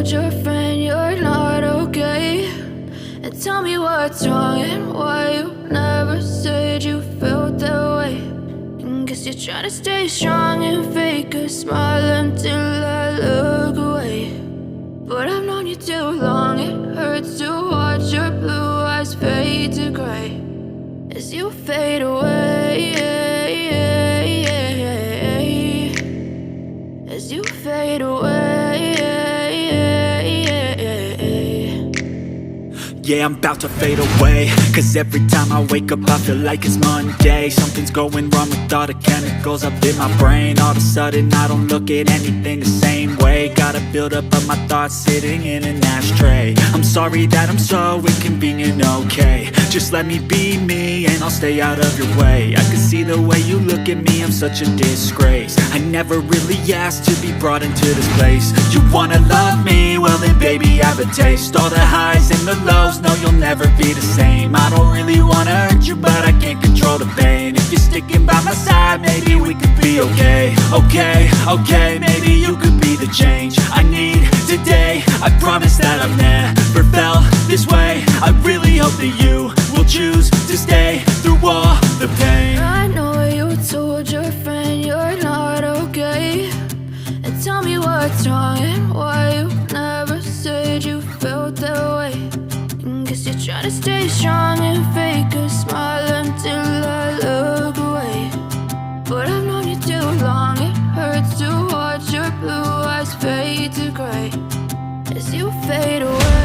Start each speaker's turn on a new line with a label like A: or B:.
A: told your friend you're not okay? And tell me what's wrong and why you never said you felt that way. And guess you're trying to stay strong and fake a smile until I look away. But I've known you too long, it hurts to watch your blue eyes fade to gray as you fade away, as you fade away.
B: Yeah, I'm about to fade away, cause every time I wake up I feel like it's Monday. Something's going wrong with all the chemicals up in my brain. All of a sudden I don't look at anything the same way. Got a buildup of my thoughts sitting in an ashtray. I'm sorry that I'm so inconvenient, okay? Just let me be me and I'll stay out of your way. I can see the way you look at me, I'm such a disgrace. I never really asked to be brought into this place. You wanna love me? Well then baby have a taste. All the highs and the lows, no you'll never be the same. I don't really wanna hurt you but I can't control the pain. If you're sticking by my side maybe we could be okay. Okay, maybe you could be the change I need today. I promise that I've never felt this way. I really hope that you will choose to stay through all the pain.
A: I know you told your friend you're not okay. And tell me what's wrong and why you never said you felt that way. And guess you're trying to stay strong and fake a smile until I look away. But I've known you too long, it hurts to watch your blue eyes fade to gray as you fade away.